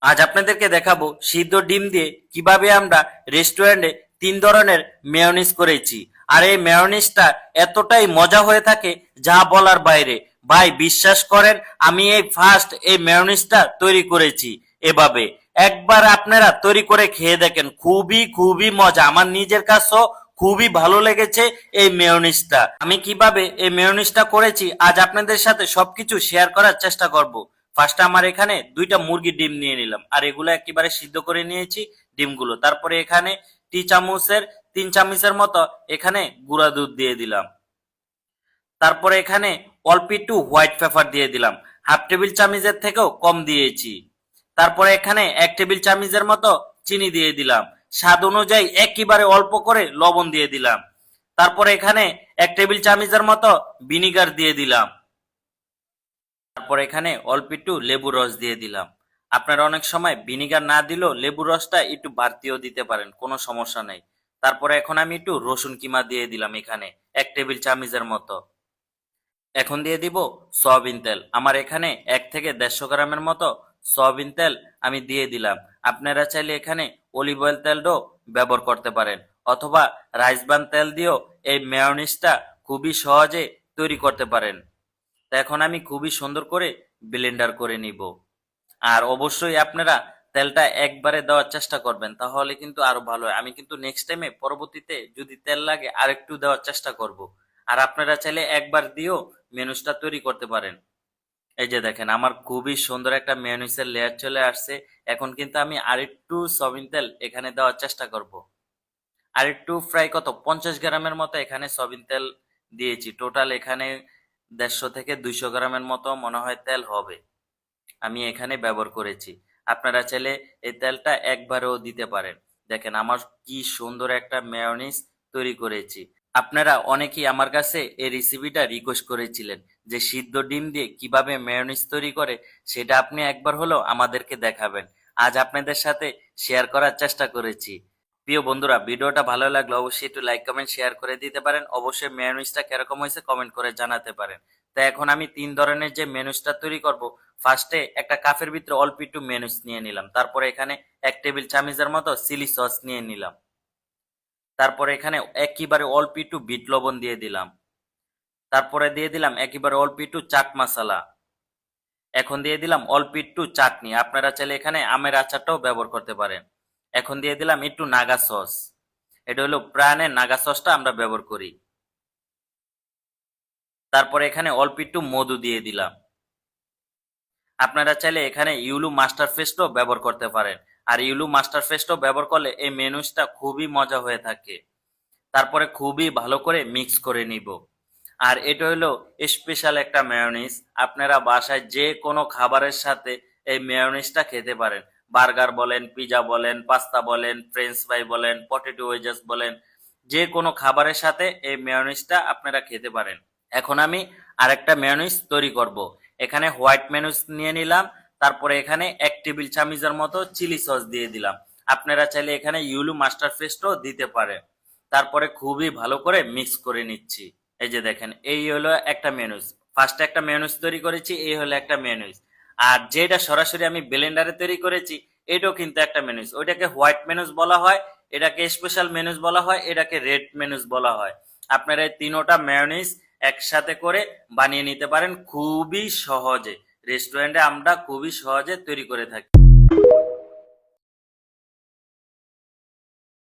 আজ আপনাদেরকে দেখাবো সিদ্ধ ডিম দিয়ে কিভাবে আমরা রেস্টুরেন্টে 3 ধরনের মেয়োনিজ করেছি। আর এই মেয়োনিজটা এতটাই মজা হয়ে থাকে যা বলার বাইরে। ভাই বিশ্বাস করেন, আমি এই ফার্স্ট এই মেয়োনিজটা তৈরি করেছি এভাবে। একবার আপনারা তৈরি করে খেয়ে দেখেন, খুবই খুবই মজা। আমার নিজের কাছেও খুবই ভালো লেগেছে এই মেয়োনিজটা। আমি কিভাবে এই মেয়োনিজটা করেছি আজ আপনাদের সাথে সবকিছু শেয়ার করার চেষ্টা করব। ফার্স্টে আমার এখানে 2টা মুরগির ডিম নিয়ে নিলাম, আর এগুলো একেবারে সিদ্ধ করে নিয়েছি ডিমগুলো। তারপরে এখানে 3 চামচের মতো এখানে গুঁড়া দুধ দিয়ে দিলাম। তারপরে এখানে অল্প একটু হোয়াইট পেপার দিয়ে দিলাম, হাফ টেবিল চামচের থেকেও কম দিয়েছি। তারপরে এখানে 1 টেবিল চামচের মতো চিনি দিয়ে দিলাম, স্বাদ অনুযায়ী একেবারে অল্প করে লবণ দিয়ে দিলাম। তারপরে এখানে 1 টেবিল চামচের মতো ভিনিগার দিয়ে দিলাম। তারপর এখানে অল্প একটু লেবুর রস দিয়ে দিলাম। আপনারা অনেক সময় ভিনিগার না দিলেও লেবুর রসটা একটু বাড়তিও দিতে পারেন, কোনো সমস্যা নেই। তারপরে এখন আমি একটু রসুন কিমা দিয়ে দিলাম এখানে 1 টেবিল চামচের মতো। এখন দিয়ে দিব সয়াবিন তেল। আমার এখানে 1 থেকে 150 গ্রামের মতো সয়াবিন তেল আমি দিয়ে দিলাম। আপনারা চাইলে এখানে অলিভ অয়েল তেলও ব্যবহার করতে পারেন, অথবা রাইস ব্রান তেল দিয়েও এই মেয়োনিজটা খুবই সহজে তৈরি করতে পারেন। তো এখন আমি খুবই সুন্দর করে ব্লেন্ডার করে নিব। আর অবশ্যই আপনারা তেলটা একবারে দেওয়ার চেষ্টা করবেন, তাহলে কিন্তু আরো ভালো হয়। আমি কিন্তু নেক্সট টাইমে পরবর্তীতে যদি তেল লাগে আরেকটু দেওয়ার চেষ্টা করব। আর আপনারা চাইলে একবার দিয়েও মেনুসটা তৈরি করতে পারেন। এই যে দেখেন, আমার খুবই সুন্দর একটা মেয়োনিজের লেয়ার চলে আসছে। এখন কিন্তু আমি আরেকটু সয়াবিন তেল এখানে দেওয়ার চেষ্টা করব। আরেকটু ফ্রাই কত 50 গ্রামের মতো এখানে সয়াবিন তেল দিয়েছি। টোটাল এখানে 150 থেকে 200 গ্রামের মতো মনে হয় তেল হবে আমি এখানে ব্যবহার করেছি। আপনারা চাইলে এই তেলটা একবারেও দিতে পারেন। দেখেন আমার কি সুন্দর একটা মেয়োনিজ তৈরি করেছি। আপনারা অনেকেই আমার কাছে এই রেসিপিটা রিকোয়েস্ট করেছিলেন যে সিদ্ধ ডিম দিয়ে কিভাবে মেয়োনিজ তৈরি করে, সেটা আপনি একবার হলেও আমাদেরকে দেখাবেন। আজ আপনাদের সাথে শেয়ার করার চেষ্টা করেছি। প্রিয় বন্ধুরা, ভিডিওটা ভালো লাগলে অবশ্যই একটু লাইক কমেন্ট শেয়ার করে দিতে পারেন। অবশ্যই মেয়োনিজটা কিরকম হয়েছে কমেন্ট করে জানাতে পারেন। তো এখন আমি 3 ধরনের যে মেনুসটা তৈরি করব, ফার্স্টে একটা কাপের ভিতরে অল্প একটু মেনুস নিয়ে নিলাম। তারপরে এখানে 1 টেবিল চামচের মতো চিলি সস নিয়ে নিলাম। তারপরে এখানে একেবারে অল্প একটু বিট লবণ দিয়ে দিলাম। তারপরে দিয়ে দিলাম একেবারে অল্প একটু চাট মশলা। এখন দিয়ে দিলাম অল্প একটু চাটনি। আপনারা চাইলে এখানে আমের আচারটাও ব্যবহার করতে পারেন। এখন দিয়ে দিলাম একটু নাগা সস। এটা হলো প্রাণের নাগা সসটা আমরা ব্যবহার করি। তারপরে এখানে অল্প একটু মধু দিয়ে দিলাম। আপনারা চাইলে এখানে ইউলু মাস্টার পেস্টও ব্যবহার করতে পারেন। আর ইউলু মাস্টার পেস্টও ব্যবহার করলে এই মেনুসটা খুবই মজা হয়ে থাকে। তারপরে খুবই ভালো করে মিক্স করে নিব। আর এটা হলো স্পেশাল একটা মেয়োনিজ। আপনারা বাসায় যে কোনো খাবারের সাথে এই মেয়োনিজটা খেতে পারেন। বার্গার বলেন, পিজা বলেন, পাস্তা বলেন, ফ্রেঞ্চ ফ্রাই বলেন, পটেটো ওয়েজেস বলেন, যে কোনো খাবারের সাথে এই মেয়োনিজটা আপনারা খেতে পারেন। এখন আমি আরেকটা মেয়োনিজ তৈরি করব। এখানে হোয়াইট মেয়োনিজ নিয়ে নিলাম। তারপরে এখানে 1 টেবিল চামচের মতো চিলি সস দিয়ে দিলাম। আপনারা চাইলে এখানে ইউলু মাস্টার পেস্টও দিতে পারেন। তারপরে খুবই ভালো করে মিক্স করে নিচ্ছি। এই যে দেখেন, এই হলো একটা মেনুজ। ফার্স্টে একটা মেনুজ তৈরি করেছি, এই হলো একটা মেনুজ। আর যেটা সরাসরি আমি ব্লেন্ডারে তৈরি করেছি এটাও কিন্তু একটা মেনুজ। ওইটাকে হোয়াইট মেনুজ বলা হয়, এটাকে স্পেশাল মেনুজ বলা হয়, এটাকে রেড মেনুজ বলা হয়। আপনারা এই তিনোটা মেয়োনিজ একসাথে করে বানিয়ে নিতে পারেন খুবই সহজে। রেস্টুরেন্টে আমরা খুবই সহজে তৈরি করে থাকি।